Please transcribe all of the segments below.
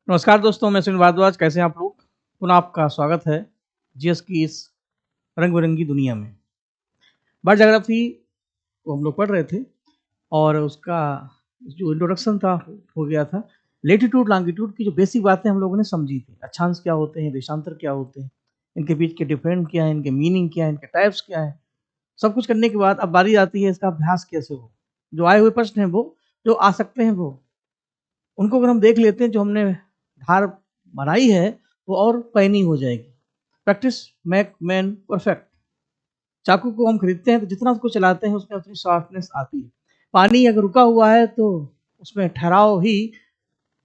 नमस्कार दोस्तों, मैं सुनील भारद्वाज। कैसे हैं आप लोग? पुनः आपका स्वागत है जीएस की इस रंग बिरंगी दुनिया में। बर्ड ज्योग्राफी को हम लोग पढ़ रहे थे और उसका जो इंट्रोडक्शन था हो गया था। लेटीट्यूड लॉन्गिट्यूड की जो बेसिक बातें हम लोगों ने समझी थी। अक्षांश क्या होते हैं, देशांतर क्या होते हैं, इनके बीच के डिफरेंट क्या है, इनके मीनिंग क्या है, इनके टाइप्स क्या है, सब कुछ करने के बाद अब बारी आती है इसका अभ्यास कैसे हो। जो आए हुए प्रश्न हैं वो, जो आ सकते हैं वो, उनको अगर हम देख लेते हैं, जो हमने धार बनाई है वो और पैनी हो जाएगी। Practice make man perfect. चाकू को हम खरीदते हैं तो जितना उसको चलाते हैं उसमें उतनी शार्पनेस आती है। पानी अगर रुका हुआ है तो उसमें ठहराव ही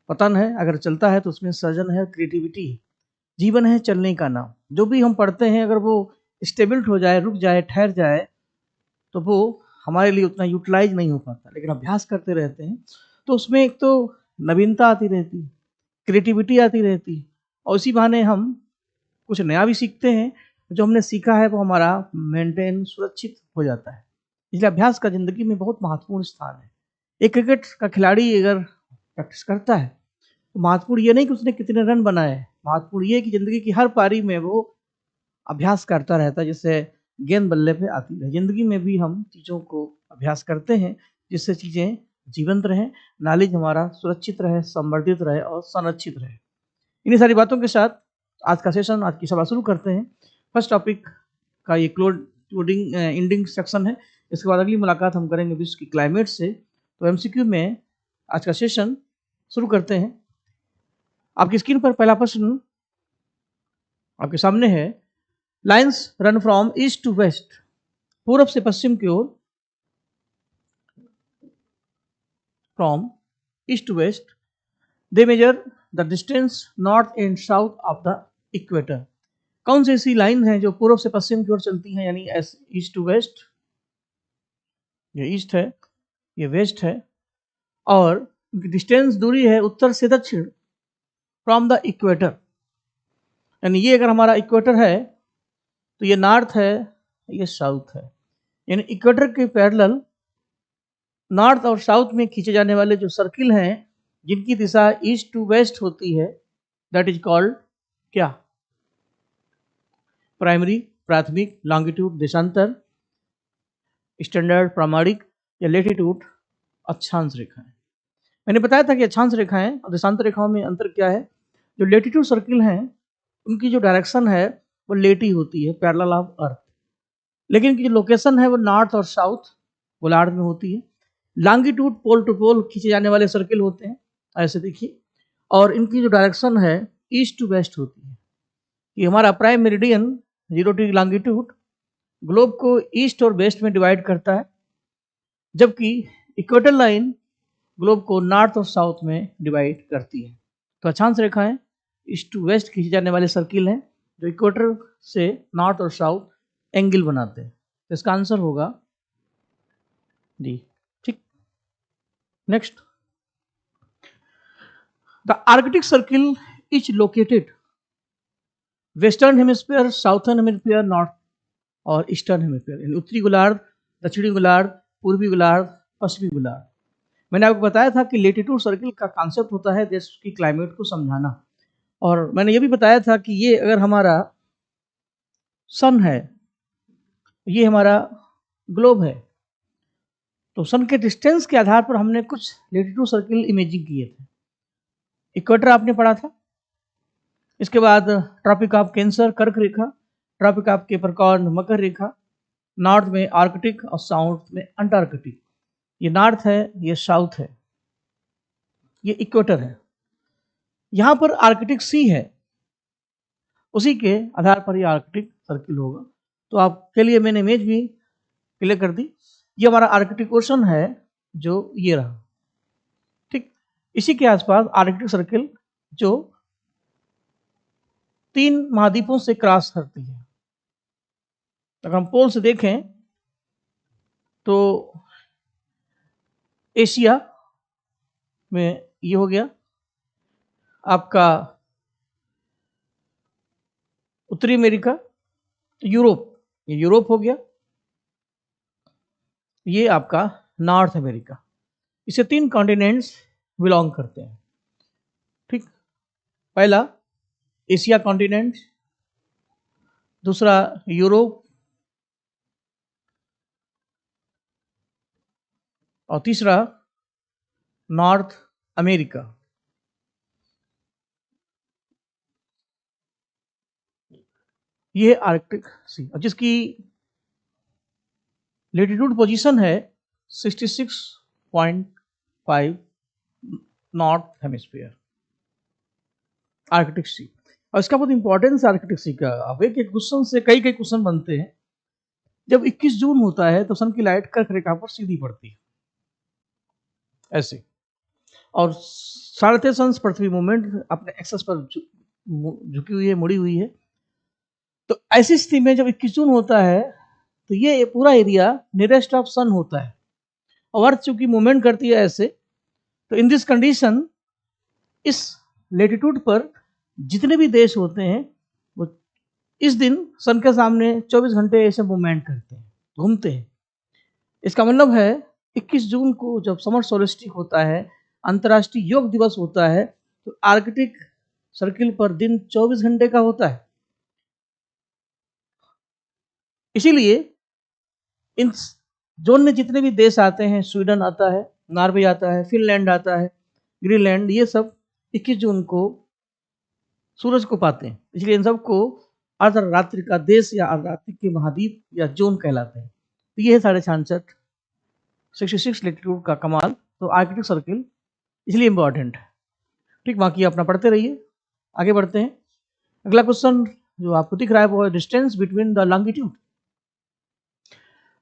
पतन है, अगर चलता है तो उसमें सृजन है, क्रिएटिविटी है। जीवन है चलने का नाम। जो भी हम पढ़ते हैं अगर वो स्टेबिल्ड हो जाए, रुक जाए, ठहर जाए, तो वो हमारे लिए उतना यूटिलाइज नहीं हो पाता। लेकिन अभ्यास करते रहते हैं तो उसमें एक तो नवीनता आती रहती है, क्रिएटिविटी आती रहती है, और उसी बहाने हम कुछ नया भी सीखते हैं। जो हमने सीखा है वो हमारा मेंटेन, सुरक्षित हो जाता है। इसलिए अभ्यास का ज़िंदगी में बहुत महत्वपूर्ण स्थान है। एक क्रिकेट का खिलाड़ी अगर प्रैक्टिस करता है तो महत्वपूर्ण ये नहीं कि उसने कितने रन बनाए हैं, महत्वपूर्ण ये है कि ज़िंदगी की हर पारी में वो अभ्यास करता रहता है, जिससे गेंद बल्ले पे आती रहे। ज़िंदगी में भी हम चीज़ों को अभ्यास करते हैं जिससे चीज़ें जीवंत रहें, नॉलेज हमारा सुरक्षित रहे, संवर्धित रहे और संरक्षित रहे। इन्हीं सारी बातों के साथ आज का सेशन, आज की सभा शुरू करते हैं। फर्स्ट टॉपिक का ये क्लोडिंग एंडिंग सेक्शन है। इसके बाद अगली मुलाकात हम करेंगे विश्व की क्लाइमेट से। तो एमसीक्यू में आज का सेशन शुरू करते हैं। आपकी स्क्रीन पर पहला प्रश्न आपके सामने है। Lines run from east to west, पूर्व से पश्चिम की ओर, from east to west, they measure the distance north and south of the equator. कौन सी ऐसी लाइन है जो पूर्व से पश्चिम की ओर चलती है, यानी ईस्ट टू वेस्ट? ये ईस्ट है, ये वेस्ट है, और उनकी डिस्टेंस, दूरी है उत्तर से दक्षिण, फ्रॉम द इक्वेटर। यानी ये अगर हमारा इक्वेटर है तो ये नॉर्थ है, ये साउथ है। यानी इक्वेटर के पैरेलल नॉर्थ और साउथ में खींचे जाने वाले जो सर्किल हैं, जिनकी दिशा ईस्ट टू वेस्ट होती है, दैट इज कॉल्ड क्या? प्राइमरी, प्राथमिक, लॉन्गिट्यूड देशांतर, स्टैंडर्ड प्रामाणिक, या लेटीट्यूड अक्षांश रेखाएं। मैंने बताया था कि अक्षांश रेखाएं और देशांतर रेखाओं में अंतर क्या है। जो लेटीट्यूड सर्किल हैं उनकी जो डायरेक्शन है वो लेटी होती है, पैरेलल ऑफ अर्थ, लेकिन इनकी जो लोकेशन है वो नॉर्थ और साउथ गोलार्ध में होती है। लॉन्गिट्यूड पोल टू पोल खींचे जाने वाले सर्किल होते हैं, ऐसे देखिए, और इनकी जो डायरेक्शन है ईस्ट टू वेस्ट होती है। ये हमारा prime meridian 0 degree longitude globe को ईस्ट और वेस्ट में डिवाइड करता है, जबकि इक्वेटर लाइन ग्लोब को नॉर्थ और साउथ में डिवाइड करती है। तो अक्षांश रेखाएं ईस्ट टू वेस्ट खींचे जाने वाले सर्किल हैं जो इक्वेटर से नॉर्थ और साउथ एंगल बनाते हैं। तो इसका आंसर होगा डी। ठीक, next. The Arctic circle is located western hemisphere, southern hemisphere, north और ईस्टर्न हेमिस्फीयर। यानी उत्तरी गोलार्ध, दक्षिणी गोलार्ध, पूर्वी गोलार्ध, पश्चिमी गोलार्ध। मैंने आपको बताया था कि लेटीट्यूड सर्किल का कॉन्सेप्ट होता है देश की क्लाइमेट को समझाना, और मैंने ये भी बताया था कि ये अगर हमारा सन है, ये हमारा ग्लोब है, तो सन के डिस्टेंस के आधार पर हमने कुछ लेटीट्यूड सर्किल इमेजिंग किए थे। इक्वेटर आपने पढ़ा था, इसके बाद ट्रॉपिक ऑफ कैंसर कर्क रेखा, ट्रॉपिक ऑफ कैप्रिकॉर्न मकर रेखा, नॉर्थ में आर्कटिक और साउथ में अंटार्कटिक। ये नॉर्थ है, ये साउथ है, ये इक्वेटर है। यहाँ पर आर्कटिक सी है, उसी के आधार पर ये आर्कटिक सर्किल होगा। तो आपके लिए मैंने इमेज भी क्लियर कर दी। ये हमारा आर्कटिक ओशन है जो ये रहा। ठीक, इसी के आसपास आर्कटिक सर्किल जो 3 महाद्वीपों से क्रॉस करती है। अगर हम पोल से देखें तो एशिया में ये हो गया आपका उत्तरी अमेरिका, यूरोप, ये यूरोप हो गया, ये आपका नॉर्थ अमेरिका। इसे 3 कॉन्टिनेंट्स बिलोंग करते हैं। ठीक, पहला एशिया कॉन्टिनेंट, दूसरा यूरोप, और तीसरा नॉर्थ अमेरिका। ये आर्कटिक सी, जिसकी लेटीट्यूड पोजीशन है 66.5 नॉर्थ हेमिस्फीयर, आर्कटिक सी। और इसका बहुत इंपॉर्टेंस आर्कटिक सी का। अब एक क्वेश्चन से कई क्वेश्चन बनते हैं। जब 21 जून होता है तो सन की लाइट कर्क रेखा पर सीधी पड़ती है ऐसे, और साढ़े सन पृथ्वी मूवमेंट अपने एक्सेस पर झुकी हुई है, मुड़ी हुई है। तो ऐसी स्थिति में जब 21 जून होता है तो ये पूरा एरिया नियरेस्ट ऑफ सन होता है, और अर्थ चूंकि मूवमेंट करती है ऐसे, तो इन दिस कंडीशन इस लेटीट्यूड पर जितने भी देश होते हैं वो इस दिन सन के सामने 24 घंटे ऐसे मूवमेंट करते हैं, घूमते हैं। इसका मतलब है 21 जून को जब समर सोलिस्टिक होता है, अंतर्राष्ट्रीय योग दिवस होता है, तो आर्कटिक सर्किल पर दिन 24 घंटे का होता है। इसीलिए इन जोन में जितने भी देश आते हैं, स्वीडन आता है, नॉर्वे आता है, फिनलैंड आता है, ग्रीनलैंड, ये सब 21 जून को सूरज को पाते हैं। इसलिए इन सबको अर्धरात्रि का देश या अर्धरात्रि के महाद्वीप या जोन कहलाते हैं। तो ये है 66.5 66 लेटीट्यूड का कमाल। तो आर्कटिक सर्किल इसलिए इंपॉर्टेंट है। ठीक, बाकी अपना पढ़ते रहिए, आगे बढ़ते हैं। अगला क्वेश्चन जो आपको दिख रहा है वो है डिस्टेंस बिटवीन द लॉन्गिट्यूड।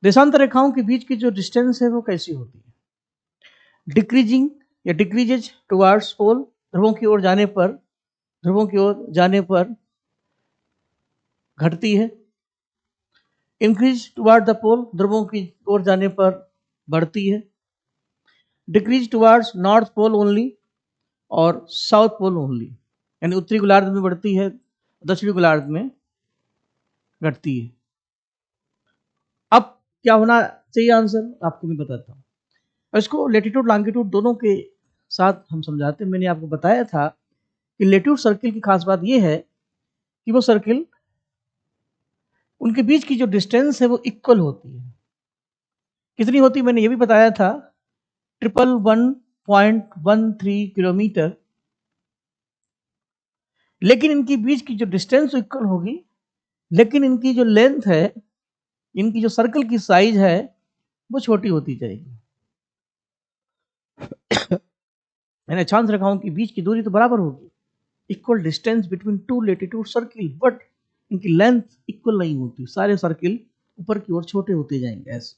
देशांतर रेखाओं के बीच की जो डिस्टेंस है वो कैसी होती है? डिक्रीजिंग या डिक्रीजेज टुवर्ड्स पोल, ध्रुवों की ओर जाने पर घटती है। इंक्रीज टुवर्ड द पोल, ध्रुवों की ओर जाने पर बढ़ती है। Decrease towards north pole only और साउथ पोल ओनली, यानी उत्तरी गोलार्ध में बढ़ती है, दक्षिणी गोलार्ध में घटती है। अब क्या होना चाहिए आंसर आपको मैं बताता हूँ। इसको लेटीट्यूड लॉन्गिट्यूड दोनों के साथ हम समझाते हैं। मैंने आपको बताया था कि लेटीट्यूड सर्किल की खास बात यह है कि वो सर्किल, उनके बीच की जो डिस्टेंस है वो इक्वल होती है। कितनी होती है मैंने ये भी बताया था, 111.13 किलोमीटर। लेकिन इनकी बीच की जो डिस्टेंस इक्वल होगी, लेकिन इनकी जो लेंथ है, इनकी जो सर्कल की साइज है वो छोटी होती जाएगी। यानी अक्षांश रेखाओं के बीच की दूरी तो बराबर होगी, equal distance between two latitude circle, but इनकी लेंथ इक्वल नहीं होती। सारे सर्किल ऊपर की ओर छोटे होते जाएंगे ऐसे।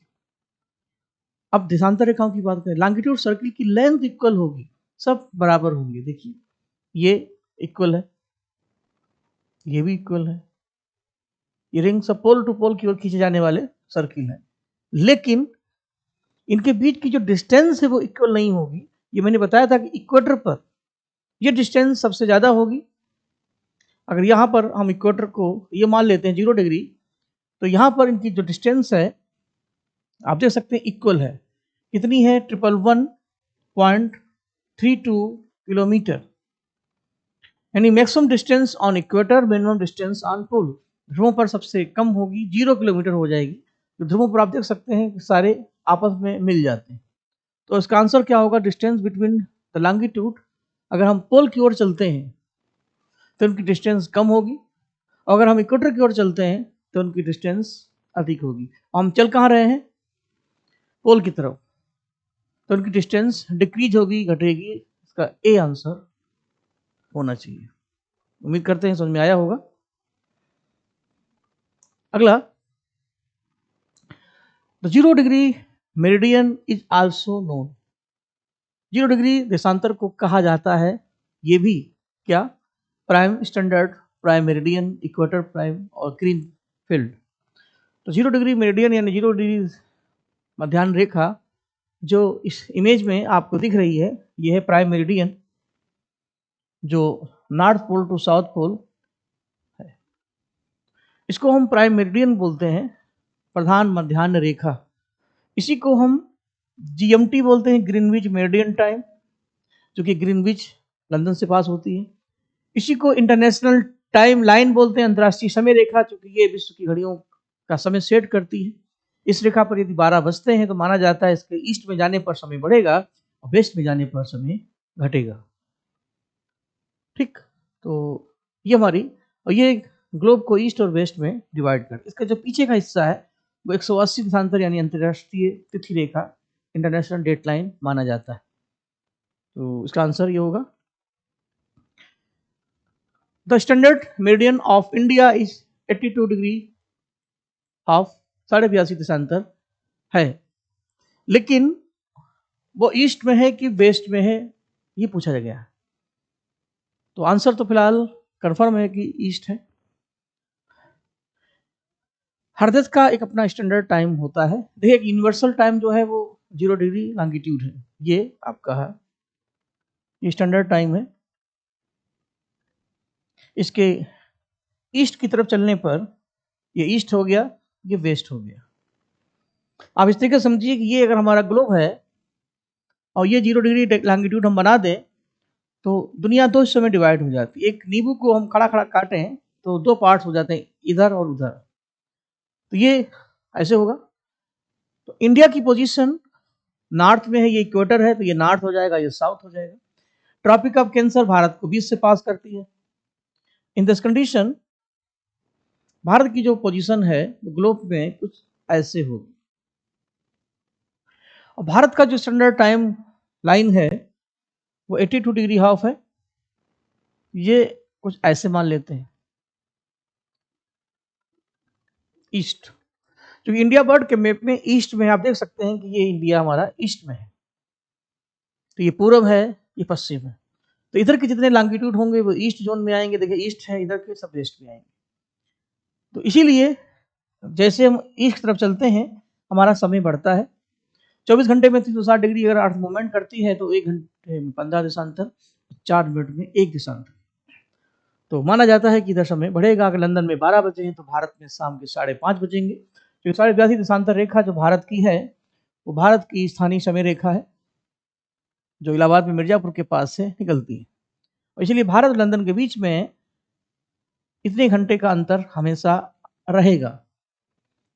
अब देशांतर रेखाओं की बात करें, लॉन्गिट्यूड सर्किल की लेंथ इक्वल होगी, सब बराबर होंगे। देखिए ये इक्वल है, ये भी इक्वल है, ये रिंग सब पोल टू पोल की ओर खींचे जाने वाले सर्किल हैं। लेकिन इनके बीच की जो डिस्टेंस है वो इक्वल नहीं होगी। ये मैंने बताया था कि इक्वेटर पर ये डिस्टेंस सबसे ज्यादा होगी। अगर यहाँ पर हम इक्वेटर को ये मान लेते हैं 0 डिग्री, तो यहाँ पर इनकी जो डिस्टेंस है आप देख सकते हैं इक्वल है। कितनी है? 111.32 किलोमीटर। यानी maximum distance on equator, minimum distance on pole. ध्रुवों पर सबसे कम होगी, 0 किलोमीटर हो जाएगी। तो ध्रुवों पर आप देख सकते हैं कि सारे आपस में मिल जाते हैं। तो इसका आंसर क्या होगा? डिस्टेंस बिटवीन द लॉन्गिट्यूड, अगर हम पोल की ओर चलते हैं तो उनकी डिस्टेंस कम होगी, और अगर हम इक्वेटर की ओर चलते हैं तो उनकी डिस्टेंस अधिक होगी। हम चल कहाँ रहे हैं? पोल की तरफ, तो उनकी डिस्टेंस डिक्रीज होगी, घटेगी। इसका ए आंसर होना चाहिए। उम्मीद करते हैं समझ में आया होगा। अगला, the 0 degree meridian is also known. 0 degree देशांतर को कहा जाता है, ये भी क्या? Prime standard, prime meridian, equator prime और ग्रीन फील्ड। तो 0 डिग्री मेरिडियन यानी 0 डिग्री मध्याह्न रेखा जो इस इमेज में आपको दिख रही है, ये है प्राइम मेरिडियन, जो north pole to south pole है। इसको हम प्राइम मेरिडियन बोलते हैं, प्रधान मध्याह्न रेखा। इसी को हम GMT बोलते हैं, ग्रीनविच मेरिडियन टाइम, जो कि ग्रीनविच लंदन से पास होती है। इसी को इंटरनेशनल टाइम लाइन बोलते हैं, अंतर्राष्ट्रीय समय रेखा, चूंकि ये विश्व की घड़ियों का समय सेट करती है। इस रेखा पर यदि 12 बजते हैं तो माना जाता है इसके ईस्ट में जाने पर समय बढ़ेगा और वेस्ट में जाने पर समय घटेगा। ठीक, तो ये हमारी, और ये ग्लोब को ईस्ट और वेस्ट में डिवाइड कर, इसका जो पीछे का हिस्सा है वो 180 देशांतर यानी अंतर्राष्ट्रीय तिथि रेखा, इंटरनेशनल डेट लाइन माना जाता है। तो इसका आंसर ये होगा, the standard meridian of India is 82 degree of 82.5 देशांतर है, लेकिन वो ईस्ट में है कि वेस्ट में है ये पूछा गया है। तो आंसर तो फिलहाल कंफर्म है कि ईस्ट है। हर देश का एक अपना स्टैंडर्ड टाइम होता है। देखिए, एक यूनिवर्सल टाइम जो है वो 0 डिग्री लॉन्गिट्यूड है, ये आपका है, ये स्टैंडर्ड टाइम है। इसके ईस्ट की तरफ चलने पर ये ईस्ट हो गया, ये वेस्ट हो गया। आप इस तरीके से समझिए कि ये अगर हमारा ग्लोब है और ये 0 डिग्री लॉन्गिट्यूड हम बना दें तो दुनिया दो हिस्सों में डिवाइड हो जाती है। एक नींबू को हम खड़ा खड़ा काटें तो दो पार्ट्स हो जाते हैं, इधर और उधर, तो ये ऐसे होगा। तो इंडिया की पोजीशन नॉर्थ में है, ये इक्वेटर है तो ये नॉर्थ हो जाएगा, ये साउथ हो जाएगा। ट्रॉपिक ऑफ कैंसर भारत को बीच से पास करती है। इन दिस कंडीशन भारत की जो पोजीशन है ग्लोब में कुछ ऐसे होगी, और भारत का जो स्टैंडर्ड टाइम लाइन है वो 82 डिग्री हाफ है, ये कुछ ऐसे मान लेते हैं ईस्ट। क्योंकि इंडिया बर्ड के मैप में ईस्ट में आप देख सकते हैं कि ये इंडिया हमारा ईस्ट में है, तो ये पूर्व है, ये पश्चिम है, तो इधर के जितने लॉन्गिट्यूड होंगे वो ईस्ट जोन में आएंगे। देखिए ईस्ट है, इधर के सब वेस्ट में आएंगे। तो इसीलिए जैसे हम ईस्ट की तरफ चलते हैं हमारा समय बढ़ता है। 24 घंटे में 360 डिग्री अगर अर्थ मूवमेंट करती है तो 1 घंटे में 15 देशांतर, 4 मिनट में 1 देशांतर। तो माना जाता है कि इधर समय बढ़ेगा। अगर लंदन में 12 बजे हैं तो भारत में शाम के 5:30 बजेंगे। तो 82.5 देशांतर रेखा जो भारत की है वो भारत की स्थानीय समय रेखा है जो इलाहाबाद में मिर्जापुर के पास से निकलती है, और इसलिए भारत और लंदन के बीच में इतने घंटे का अंतर हमेशा रहेगा,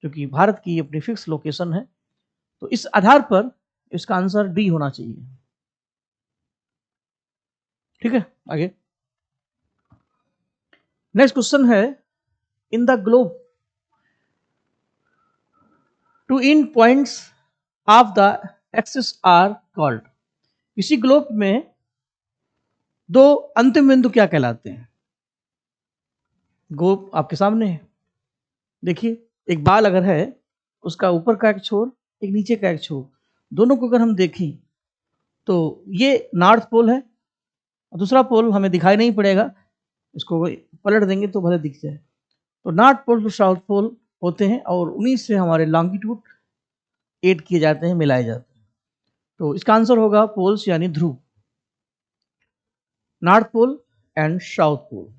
क्योंकि भारत की अपनी फिक्स लोकेशन है। तो इस आधार पर इसका आंसर डी होना चाहिए। ठीक है, आगे नेक्स्ट क्वेश्चन है, in the globe two end points of the axis are called. इसी ग्लोब में दो अंतिम बिंदु क्या कहलाते हैं? ग्लोब आपके सामने है, देखिए एक बाल अगर है, उसका ऊपर का एक छोर, एक नीचे का एक छोर, दोनों को अगर हम देखें तो ये नॉर्थ पोल है और दूसरा पोल हमें दिखाई नहीं पड़ेगा, इसको पलट देंगे तो भले दिख जाए। तो north pole to south pole होते हैं और उन्हीं से हमारे लॉन्गिट्यूड ऐड किए जाते हैं, मिलाए जाते हैं। तो इसका आंसर होगा पोल्स यानी ध्रुव, north pole and south pole.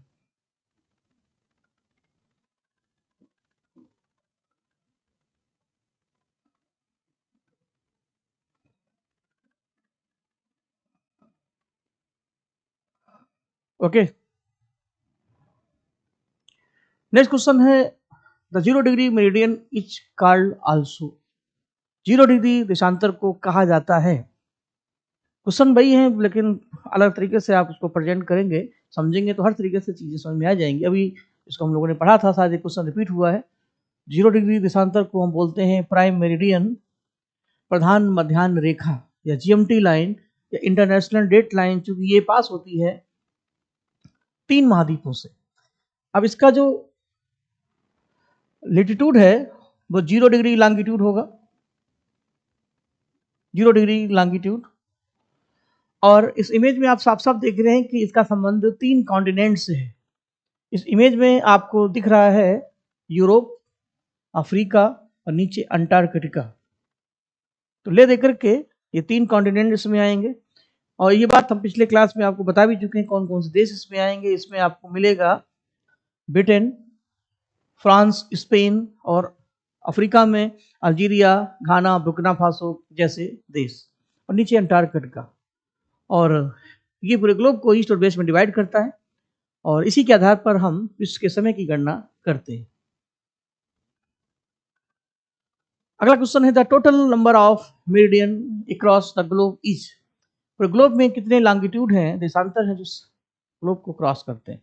Okay, next question है, the 0 degree meridian is called also. 0 degree देशांतर को कहा जाता है। क्वेश्चन वही है लेकिन अलग तरीके से आप उसको प्रेजेंट करेंगे, समझेंगे तो हर तरीके से चीजें समझ में आ जाएंगी। अभी इसको हम लोगों ने पढ़ा था, शायद क्वेश्चन रिपीट हुआ है। 0 डिग्री देशांतर को हम बोलते हैं प्राइम मेरिडियन, प्रधान मध्यान्ह रेखा या जीएमटी लाइन या इंटरनेशनल डेट लाइन, चूंकि ये पास होती है 3 महाद्वीपों से। अब इसका जो लेटीट्यूड है वो 0 डिग्री लॉन्गिट्यूड होगा, 0 डिग्री लॉन्गिट्यूड। और इस इमेज में आप साफ साफ देख रहे हैं कि इसका संबंध 3 कॉन्टिनेंट से है। इस इमेज में आपको दिख रहा है यूरोप, अफ्रीका और नीचे अंटार्कटिका। तो ले देकर के ये 3 कॉन्टिनेंट इसमें आएंगे, और ये बात हम पिछले क्लास में आपको बता भी चुके हैं कौन कौन से देश इसमें आएंगे। इसमें आपको मिलेगा ब्रिटेन, फ्रांस, स्पेन, और अफ्रीका में अल्जीरिया, घाना, बुर्किना फासो जैसे देश, और नीचे अंटार्कटिका। और ये पूरे ग्लोब को ईस्ट और वेस्ट में डिवाइड करता है। और इसी के आधार पर हम विश्व के समय की गणना करते हैं। अगला क्वेश्चन है the total number of meridian across the globe is. तो ग्लोब में कितने लॉन्गिट्यूड हैं, देशांतर हैं जो ग्लोब को क्रॉस करते हैं।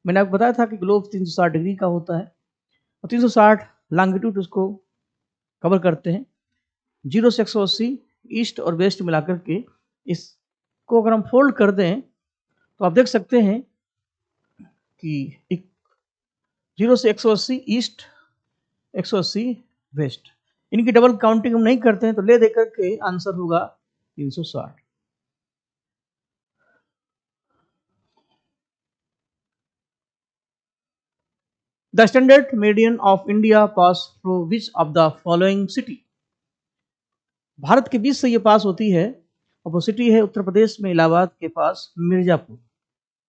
मैंने आपको बताया था कि ग्लोब 360 डिग्री का होता है और 360 लॉन्गिट्यूड उसको कवर करते हैं। 0 से 180 ईस्ट और वेस्ट मिलाकर के इसको अगर हम फोल्ड कर दें तो आप देख सकते हैं कि 0 से 180 ईस्ट, 180 वेस्ट, इनकी डबल काउंटिंग हम नहीं करते हैं तो ले देकर के आंसर होगा 360। The standard meridian of India pass through which of the following city? Bharat के बीच से ये पास होती है और वो सिटी है उत्तर प्रदेश में इलाहाबाद के पास मिर्जापुर।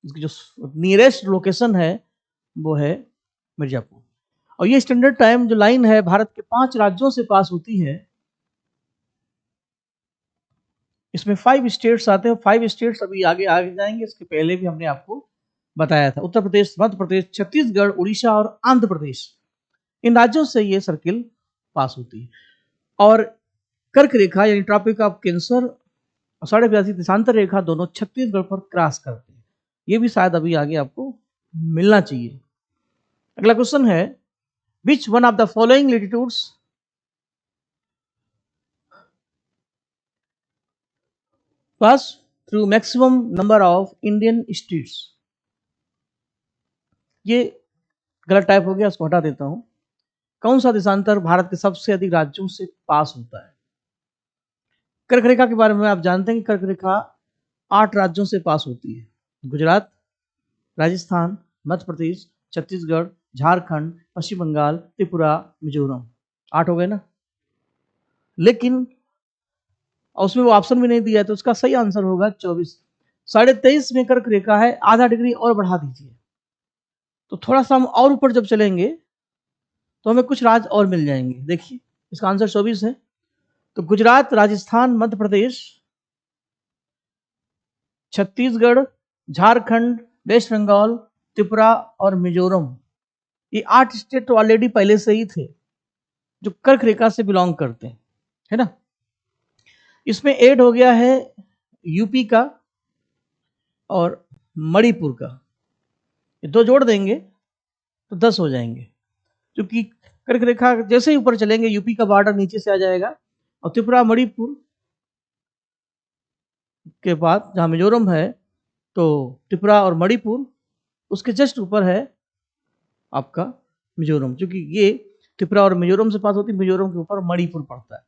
इसकी जो नियरेस्ट लोकेशन है वो है मिर्जापुर। और ये स्टैंडर्ड टाइम जो लाइन है भारत के 5 राज्यों से पास होती है। इसमें 5 स्टेट्स आते हैं। 5 स्टेट्स अभी आगे आगे जाएंगे, इसके पहले भी हमने आपको बताया था। उत्तर प्रदेश, मध्य प्रदेश, छत्तीसगढ़, उड़ीसा और आंध्र प्रदेश, इन राज्यों से ये सर्किल पास होती है। और कर्क रेखा यानी ट्रॉपिक ऑफ कैंसर और 82.5 देशांतर रेखा दोनों छत्तीसगढ़ पर क्रॉस करते हैं। ये भी शायद अभी आगे आपको मिलना चाहिए। अगला क्वेश्चन है विच one of the following latitudes pass through maximum number of Indian states. ये गलत टाइप हो गया, इसको हटा देता हूं। कौन सा देशांतर भारत के सबसे अधिक राज्यों से पास होता है? कर्क रेखा के बारे में आप जानते हैं कि कर्क रेखा 8 राज्यों से पास होती है। गुजरात, राजस्थान, मध्य प्रदेश, छत्तीसगढ़, झारखंड, पश्चिम बंगाल, त्रिपुरा, मिजोरम। 8 हो गए ना। लेकिन उसमें वो ऑप्शन भी नहीं दिया है तो उसका सही आंसर होगा 24। 23.5 में कर्क रेखा है, आधा डिग्री और बढ़ा दीजिए तो थोड़ा सा हम और ऊपर जब चलेंगे तो हमें कुछ राज्य और मिल जाएंगे। देखिए इसका आंसर 24 है। तो गुजरात, राजस्थान, मध्य प्रदेश, छत्तीसगढ़, झारखंड, वेस्ट बंगाल, त्रिपुरा और मिजोरम, ये 8 स्टेट तो ऑलरेडी पहले से ही थे जो कर्क रेखा से बिलोंग करते हैं, है ना। इसमें ऐड हो गया है यूपी का और मणिपुर का, ये 2 जोड़ देंगे तो 10 हो जाएंगे। क्योंकि कर्क रेखा जैसे ही ऊपर चलेंगे यूपी का बॉर्डर नीचे से आ जाएगा और त्रिपुरा मणिपुर के बाद जहां मिजोरम है तो त्रिपुरा और मणिपुर उसके जस्ट ऊपर है आपका मिजोरम। क्योंकि ये त्रिपुरा और मिजोरम से पास होती है, मिजोरम के ऊपर मणिपुर पड़ता है।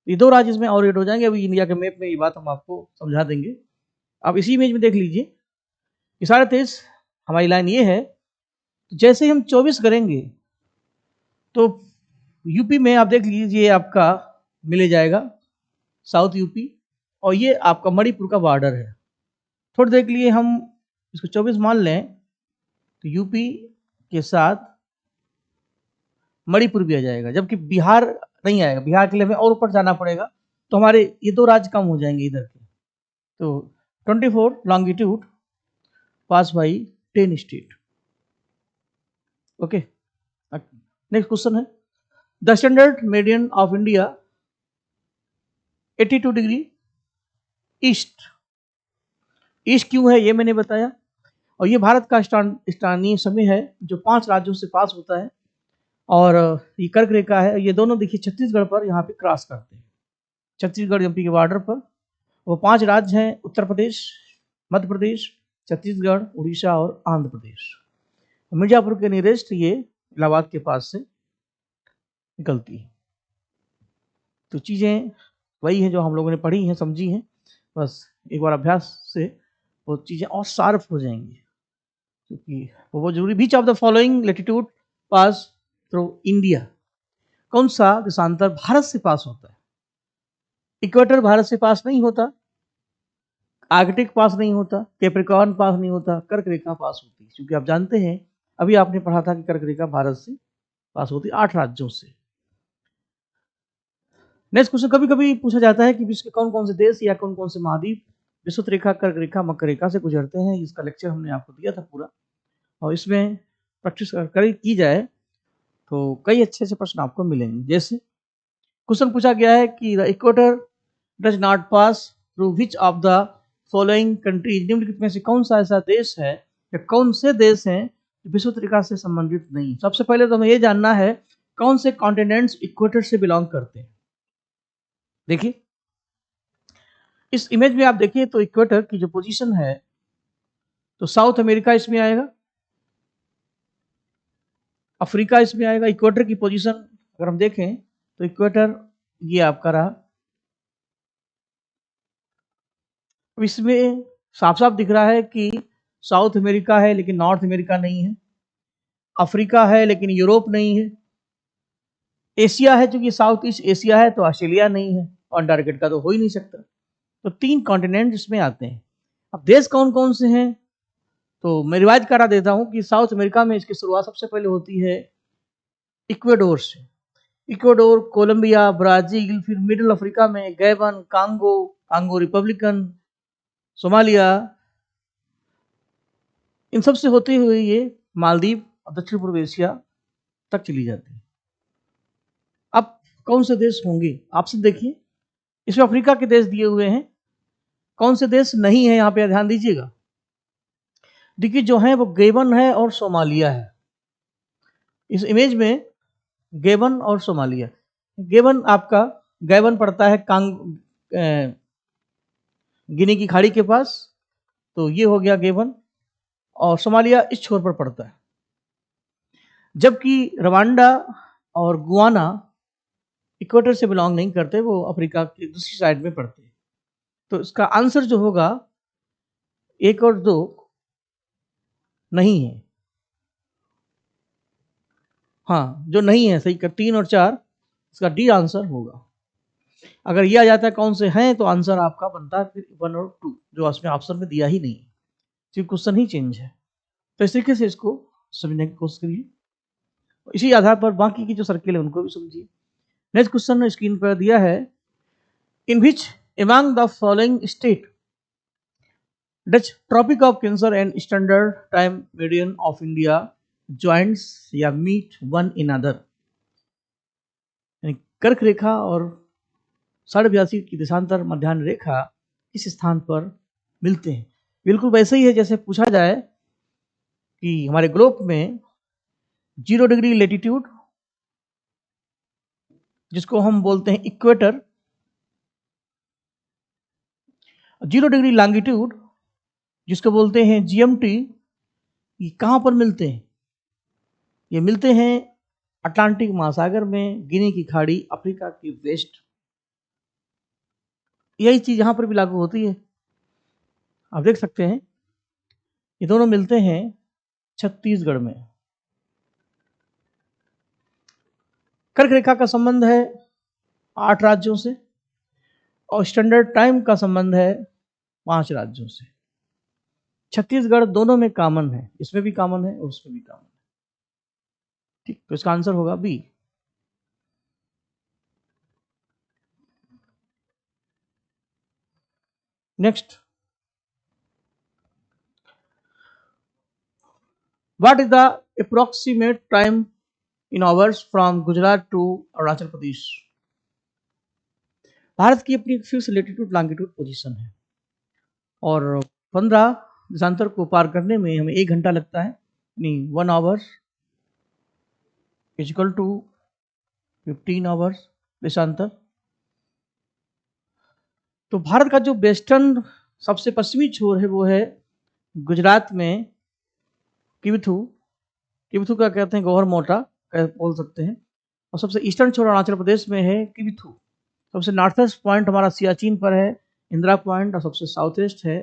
ये 2 राज्य इसमें और ऐड हो जाएंगे। अभी इंडिया के मैप में ये बात हम आपको समझा देंगे। आप इसी इमेज में देख लीजिए कि 23.5 हमारी लाइन ये है। जैसे ही हम 24 करेंगे तो यूपी में आप देख लीजिए आपका मिले जाएगा साउथ यूपी और ये आपका मणिपुर का बॉर्डर है। थोड़ी देर के लिए हम इसको 24 मान लें तो यूपी के साथ मणिपुर भी आ जाएगा, जबकि बिहार नहीं आएगा। बिहार के लिए हमें और ऊपर जाना पड़ेगा तो हमारे ये 2 राज्य कम हो जाएंगे इधर के। तो 24 longitude pass by 10 state. Okay, next question है the standard meridian of India 82 degree east. East क्यों है ये मैंने बताया। और ये भारत का स्थानीय समय है जो 5 राज्यों से पास होता है और ये कर्क रेखा है। ये दोनों देखिए छत्तीसगढ़ पर यहाँ पे क्रॉस करते हैं, छत्तीसगढ़ एमपी के बॉर्डर पर। वो 5 राज्य हैं उत्तर प्रदेश, मध्य प्रदेश, छत्तीसगढ़, उड़ीसा और आंध्र प्रदेश। मिर्जापुर के नियरेस्ट ये इलाहाबाद के पास से निकलती है। तो चीज़ें वही हैं जो हम लोगों ने पढ़ी हैं, समझी हैं। बस एक बार अभ्यास से वो चीज़ें और शार्प हो जाएंगी। क्योंकि वो जरूरी which of the following latitude pass through India. कौन सा देशांतर भारत से पास होता है? इक्वेटर भारत से पास नहीं होता, आर्कटिक पास नहीं होता, कैप्रिकॉर्न पास नहीं होता, कर्क रेखा पास होती है। क्योंकि आप जानते हैं अभी आपने पढ़ा था कि कर्क रेखा भारत से पास होती है 8 राज्यों से। नेक्स्ट क्वेश्चन कभी कभी पूछा जाता है कि विश्व के कौन कौन से देश या कौन कौन से महाद्वीप विषुवत रेखा, कर्क रेखा, मकर रेखा से गुजरते हैं। इसका लेक्चर हमने आपको दिया था पूरा। और इसमें प्रैक्टिस की जाए तो कई अच्छे अच्छे प्रश्न आपको मिलेंगे। जैसे क्वेश्चन पूछा गया है कि the equator does not pass through which of the following countries, निम्नलिखित में से कौन सा ऐसा देश है या कौन से देश हैं जो विषुवत रेखा से संबंधित नहीं। सबसे पहले तो हमें ये जानना है कौन से कॉन्टिनेंट्स इक्वेटर से बिलोंग करते हैं। देखिए इस इमेज में आप देखिए तो इक्वेटर की जो पोजीशन है तो साउथ अमेरिका इसमें आएगा, अफ्रीका इसमें आएगा। इक्वेटर की पोजीशन अगर हम देखें तो इक्वेटर ये आपका रहा, इसमें साफ साफ दिख रहा है कि साउथ अमेरिका है लेकिन नॉर्थ अमेरिका नहीं है, अफ्रीका है लेकिन यूरोप नहीं है, एशिया है चूंकि साउथ ईस्ट एशिया है तो ऑस्ट्रेलिया नहीं है, और अंटार्कटिका तो हो ही नहीं सकता। तो 3 कॉन्टिनेंट इसमें आते हैं। अब देश कौन कौन से हैं तो मैं रिवाइज करा देता हूं कि साउथ अमेरिका में इसकी शुरुआत सबसे पहले होती है इक्वेडोर से। इक्वेडोर, कोलंबिया, ब्राजील, फिर मिडिल अफ्रीका में गैबन, कांगो रिपब्लिकन, सोमालिया, इन सब से होते हुए ये मालदीव और दक्षिण पूर्व एशिया तक चली जाती है। अब कौन से देश होंगे आपसे देखिए, इसमें अफ्रीका के देश दिए हुए हैं, कौन से देश नहीं है यहाँ पे ध्यान दीजिएगा। देखिए जो है वो गैबन है और सोमालिया है। इस इमेज में गैबन और सोमालिया, गैबन आपका गैबन पड़ता है गिनी की खाड़ी के पास, तो ये हो गया गैबन, और सोमालिया इस छोर पर पड़ता है। जबकि रवांडा और गुआना इक्वेटर से बिलोंग नहीं करते, वो अफ्रीका की दूसरी साइड में पड़ते हैं। तो इसका आंसर जो होगा 1 और 2 नहीं है। हाँ जो नहीं है सही कर 3 और 4, इसका डी आंसर होगा। अगर ये आ जाता है कौन से हैं तो आंसर आपका बनता है फिर 1 और 2, जो उसमें ऑप्शन में दिया ही नहीं है क्योंकि क्वेश्चन ही चेंज है। तो इस तरीके से इसको समझने की कोशिश करिए, इसी आधार पर बाकी की जो सर्किल है उनको भी समझिए। नेक्स्ट क्वेश्चन स्क्रीन पर दिया है, in which among the following state does Tropic of Cancer and standard time meridian of India joints या मीट वन इन अदर, कर्क रेखा और साढ़े की देशांतर मध्यान्ह रेखा इस स्थान पर मिलते हैं। बिल्कुल वैसे ही है जैसे पूछा जाए कि हमारे ग्लोब में 0 डिग्री लेटीट्यूड जिसको हम बोलते हैं इक्वेटर, 0 डिग्री लॉन्गिट्यूड जिसको बोलते हैं जीएमटी, ये कहाँ पर मिलते हैं? ये मिलते हैं अटलांटिक महासागर में, गिनी की खाड़ी, अफ्रीका की वेस्ट। यही चीज यहां पर भी लागू होती है। आप देख सकते हैं ये दोनों मिलते हैं छत्तीसगढ़ में। कर्क रेखा का संबंध है 8 राज्यों से और स्टैंडर्ड टाइम का संबंध है 5 राज्यों से। छत्तीसगढ़ दोनों में कॉमन है, इसमें भी कॉमन है और उसमें भी कॉमन है। ठीक, तो इसका आंसर होगा B. Next, what is the approximate time in hours from Gujarat to Arunachal Pradesh? Bharat की अपनी फिक्स लेटीट्यूड लॉन्गिट्यूड पोजीशन है और 15 देशांतर को पार करने में हमें 1 घंटा लगता है, यानी 1 आवर इक्वल टू 15 आवर्स देशांतर। तो भारत का जो वेस्टर्न सबसे पश्चिमी छोर है वो है गुजरात में किबिथू, किबिथू का कहते हैं गौहर मोटा बोल सकते हैं, और सबसे ईस्टर्न छोर अरुणाचल प्रदेश में है किबिथू। सबसे नॉर्थवेस्ट पॉइंट हमारा सियाचिन पर है इंदिरा पॉइंट, और सबसे साउथ वेस्ट है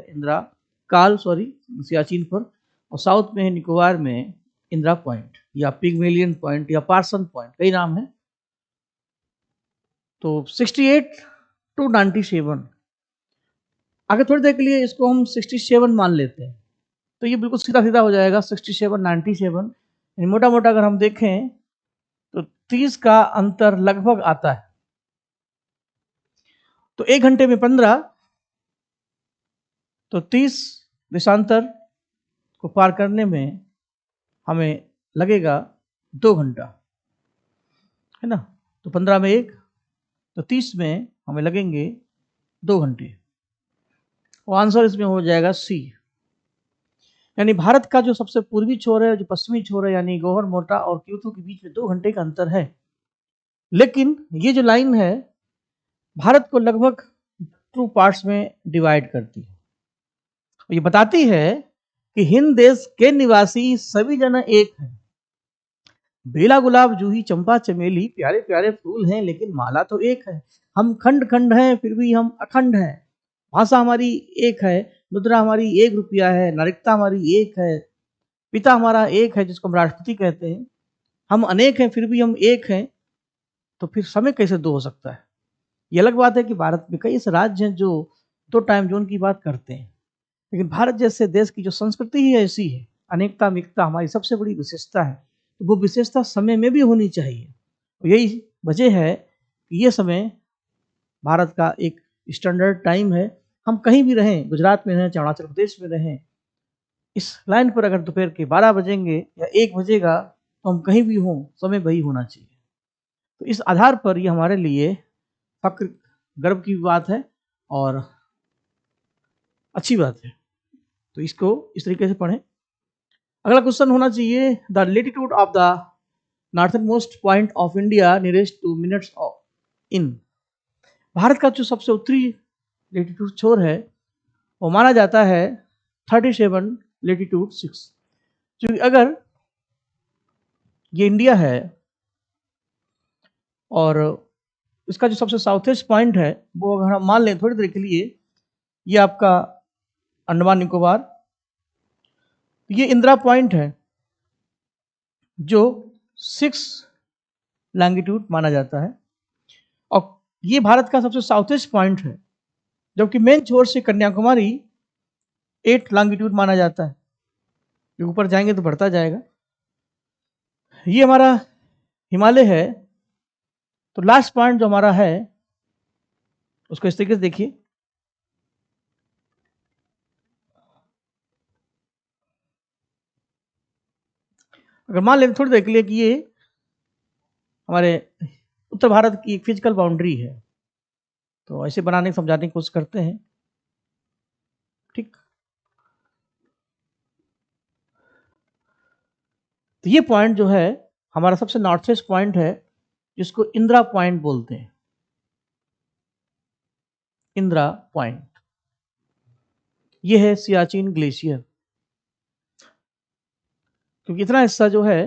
सियाचिन पर, और साउथ में है निकोबार में इंदिरा पॉइंट या पिगमेलियन पॉइंट या पार्सन पॉइंट, कई नाम है। तो 68 टू 97, आगे थोड़ी देर के लिए इसको हम 67 मान लेते हैं तो ये बिल्कुल सीधा सीधा हो जाएगा 67 97। मोटा मोटा अगर हम देखें तो 30 का अंतर लगभग आता है। तो 1 घंटे में 15, तो 30 देशांतर को पार करने में हमें लगेगा 2 घंटा, है ना। तो 15 में 1, तो 30 में हमें लगेंगे 2 घंटे। और आंसर इसमें हो जाएगा सी। यानी भारत का जो सबसे पूर्वी छोर है, जो पश्चिमी छोर है, यानी गौहर मोटा और क्योतो के बीच में 2 घंटे का अंतर है। लेकिन ये जो लाइन है भारत को लगभग 2 पार्ट्स में डिवाइड करती है। ये बताती है कि हिंद देश के निवासी सभी जन एक हैं। बेला, गुलाब, जूही, चंपा, चमेली प्यारे प्यारे फूल हैं, लेकिन माला तो एक है। हम खंड खंड हैं, फिर भी हम अखंड हैं। भाषा हमारी एक है, मुद्रा हमारी 1 रुपया है, नागरिकता हमारी एक है, पिता हमारा एक है जिसको हम राष्ट्रपति कहते हैं। हम अनेक हैं, फिर भी हम एक हैं। तो फिर समय कैसे 2 हो सकता है? ये अलग बात है कि भारत में कई ऐसे राज्य हैं जो 2 टाइम जोन की बात करते हैं, लेकिन भारत जैसे देश की जो संस्कृति ही ऐसी है, अनेकता में एकता हमारी सबसे बड़ी विशेषता है, तो वो विशेषता समय में भी होनी चाहिए। तो यही वजह है कि ये समय भारत का एक स्टैंडर्ड टाइम है। हम कहीं भी रहें, गुजरात में रहें, चाहे अरुणाचल प्रदेश में रहें, इस लाइन पर अगर दोपहर के 12 बजेंगे या 1 बजेगा, तो हम कहीं भी हों, समय वही होना चाहिए। तो इस आधार पर ये हमारे लिए फ़क्र, गर्व की बात है और अच्छी बात है। तो इसको इस तरीके से पढ़ें। अगला क्वेश्चन होना चाहिए, the latitude of the northern most point of India nearest two minutes in. Bharat का जो सबसे उत्तरी लेटीट्यूड छोर है वो माना जाता है 37 लेटीट्यूड 6। क्योंकि अगर ये इंडिया है और इसका जो सबसे साउथेस्ट पॉइंट है वो अगर हम मान लें थोड़ी देर के लिए, ये आपका अंडमान निकोबार, ये इंदिरा पॉइंट है जो 6 लैंगिट्यूड माना जाता है, और ये भारत का सबसे साउथेस्ट पॉइंट है। जबकि मेन छोर से कन्याकुमारी 8 लैंगिट्यूड माना जाता है, जो ऊपर जाएंगे तो बढ़ता जाएगा। ये हमारा हिमालय है। तो लास्ट पॉइंट जो हमारा है उसको इस तरीके से देखिए, अगर मान लें थोड़ी देर के लिए कि ये हमारे उत्तर भारत की एक फिजिकल बाउंड्री है, तो ऐसे बनाने समझाने की कोशिश करते हैं, ठीक। तो ये पॉइंट जो है हमारा सबसे नॉर्थ ईस्ट पॉइंट है, जिसको इंदिरा पॉइंट बोलते हैं। इंदिरा पॉइंट, ये है सियाचिन ग्लेशियर। क्योंकि इतना हिस्सा जो है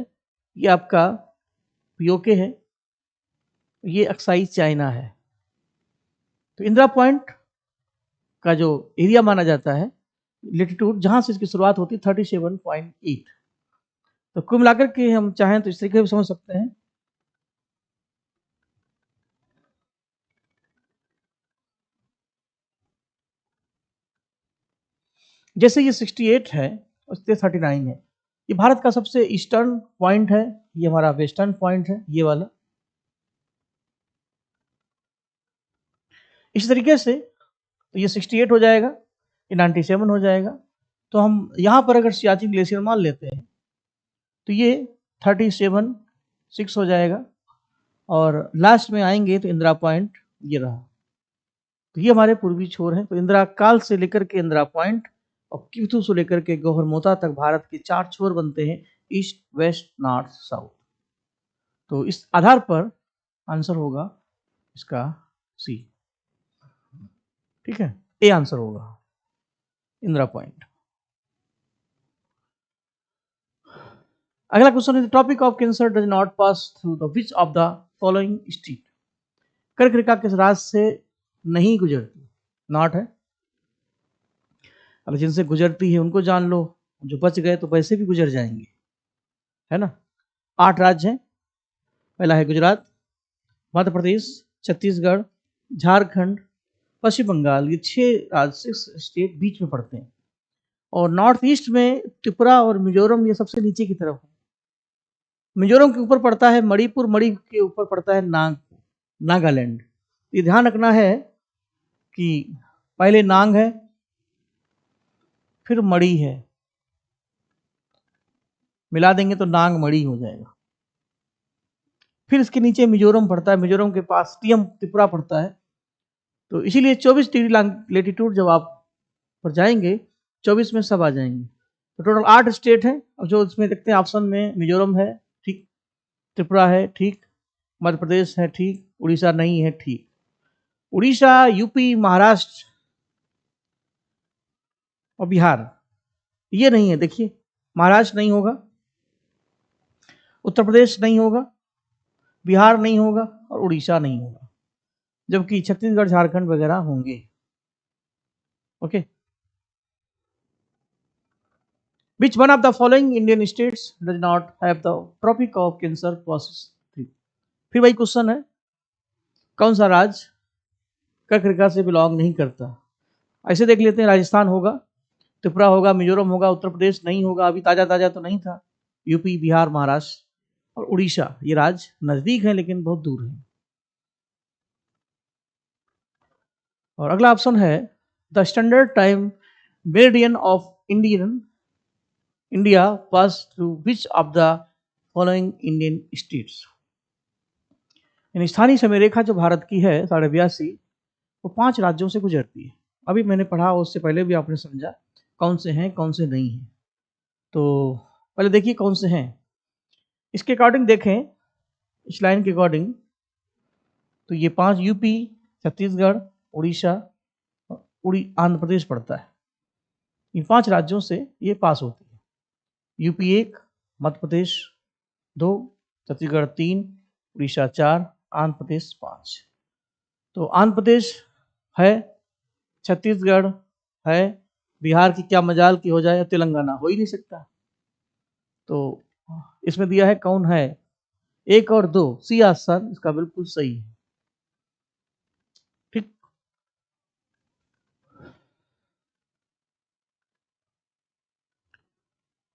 ये आपका पीओके है, ये अक्साई चाइना है। तो इंदिरा पॉइंट का जो एरिया माना जाता है, लेटीट्यूड जहां से इसकी शुरुआत होती है 37.8। तो कुल मिलाकर के हम चाहें तो इस तरीके से समझ सकते हैं, जैसे ये 68 है उससे 39 है। ये भारत का सबसे ईस्टर्न पॉइंट है, ये हमारा वेस्टर्न पॉइंट है, ये वाला। इस तरीके से तो ये 68 हो जाएगा, ये 97 हो जाएगा। तो हम यहाँ पर अगर सियाचिन ग्लेशियर मान लेते हैं तो ये 37.6 हो जाएगा, और लास्ट में आएंगे तो इंदिरा पॉइंट ये रहा। तो ये हमारे पूर्वी छोर है। तो इंदिरा काल से लेकर के इंदिरा पॉइंट और क्यूथू से लेकर के गौहर मोता तक भारत के 4 छोर बनते हैं, ईस्ट, वेस्ट, नॉर्थ, साउथ। तो इस आधार पर आंसर होगा इसका सी, ठीक है। ए आंसर होगा इंदिरा पॉइंट। अगला क्वेश्चन है, topic of cancer does not pass through the which of the following state. कर्क रेखा किस राज्य से नहीं गुजरती? नॉट है। अगर जिनसे गुजरती है उनको जान लो, जो बच गए तो वैसे भी गुजर जाएंगे, है ना। 8 राज्य हैं। पहला है गुजरात, मध्य प्रदेश, छत्तीसगढ़, झारखंड, पश्चिम बंगाल। ये 6 राज्य, 6 स्टेट बीच में पड़ते हैं। और नॉर्थ ईस्ट में त्रिपुरा और मिजोरम, ये सबसे नीचे की तरफ है। मिजोरम के ऊपर पड़ता है मणिपुर, मणि के ऊपर पड़ता है नागालैंड। ये ध्यान रखना है कि पहले नांग है, फिर मणि है, मिला देंगे तो नांग मणि हो जाएगा। फिर इसके नीचे मिजोरम पड़ता है, मिजोरम के पास टीएम त्रिपुरा पड़ता है। तो इसीलिए 24 डिग्री लेटीट्यूड जब आप पर जाएंगे 24 में सब आ जाएंगे। तो टोटल 8 स्टेट हैं। अब जो इसमें देखते हैं ऑप्शन में मिजोरम है ठीक, त्रिपुरा है ठीक, मध्य प्रदेश है ठीक, उड़ीसा नहीं है ठीक। उड़ीसा, यूपी, महाराष्ट्र और बिहार ये नहीं है। देखिए महाराष्ट्र नहीं होगा, उत्तर प्रदेश नहीं होगा, बिहार नहीं होगा और उड़ीसा नहीं होगा, जबकि छत्तीसगढ़, झारखंड वगैरह होंगे। Okay, which one of the following Indian states does not have the tropic of cancer process 3। फिर वही क्वेश्चन है, कौन सा राज्य कर्क रेखा से बिलोंग नहीं करता। ऐसे देख लेते हैं, राजस्थान होगा, त्रिपुरा होगा, मिजोरम होगा, उत्तर प्रदेश नहीं होगा, अभी ताजा ताजा तो नहीं था, यूपी, बिहार, महाराष्ट्र और उड़ीसा ये राज्य नजदीक है लेकिन बहुत दूर है। और अगला ऑप्शन है, the standard time meridian of India pass through which of the following Indian states. यानी स्थानीय समय रेखा जो भारत की है 82.5 वो 5 राज्यों से गुजरती है। अभी मैंने पढ़ा, उससे पहले भी आपने समझा कौन से हैं कौन से नहीं हैं। तो पहले देखिए कौन से हैं। इसके अकॉर्डिंग देखें, इस लाइन के अकॉर्डिंग तो ये 5 यूपी, छत्तीसगढ़, उड़ीसा, आंध्र प्रदेश पड़ता है। इन 5 राज्यों से ये पास होती है। यूपी 1, मध्य प्रदेश 2, छत्तीसगढ़ 3, उड़ीसा 4, आंध्र प्रदेश 5। तो आंध्र प्रदेश है, छत्तीसगढ़ है, बिहार की क्या मजाल की हो जाए, तेलंगाना हो ही नहीं सकता। तो इसमें दिया है कौन है 1 और 2, सी आंसर इसका बिल्कुल सही है। ठीक,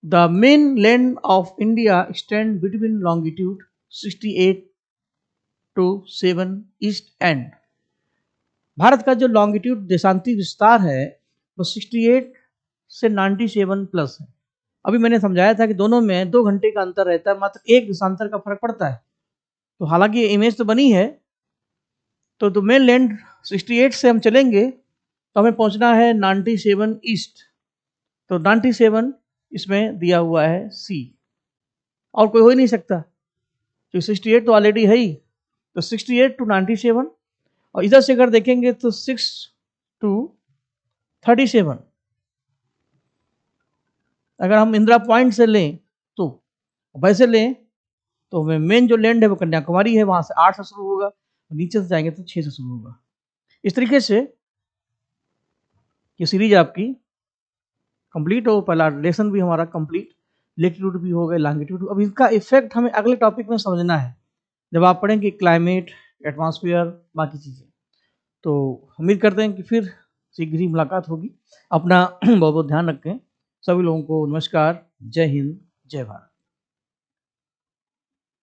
the main land of India stand between longitude 68 to 7 east and. Bharat का जो लॉन्गिट्यूड देशांती विस्तार है वो 68 से 97 प्लस है। अभी मैंने समझाया था कि दोनों में 2 घंटे का अंतर रहता है, मात्र 1 देशांतर का फर्क पड़ता है। तो हालांकि इमेज तो बनी है, तो मेन लैंड 68 से हम चलेंगे तो हमें पहुंचना है 97 ईस्ट। तो 97 इसमें दिया हुआ है सी, और कोई हो ही नहीं सकता, तो 68 तो ऑलरेडी है ही। तो 68 to 97, और इधर से अगर देखेंगे तो 6 to 37। अगर हम इंदिरा पॉइंट से लें तो वैसे लें तो मेन जो लैंड है वो कन्याकुमारी है, वहां से 8 से शुरू होगा, नीचे से जाएंगे तो 6 से शुरू होगा। इस तरीके से ये सीरीज आपकी कंप्लीट हो, पहला लेसन भी हमारा कंप्लीट, लेटीट्यूड भी हो गए, लॉन्गिट्यूड। अब इसका इफेक्ट हमें अगले टॉपिक में समझना है जब आप पढ़ेंगे क्लाइमेट, एटमॉस्फेयर, बाकी चीज़ें। तो उम्मीद करते हैं कि फिर शीघ्र ही मुलाकात होगी। अपना बहुत बहुत ध्यान रखें। सभी लोगों को नमस्कार, जय हिंद, जय भारत।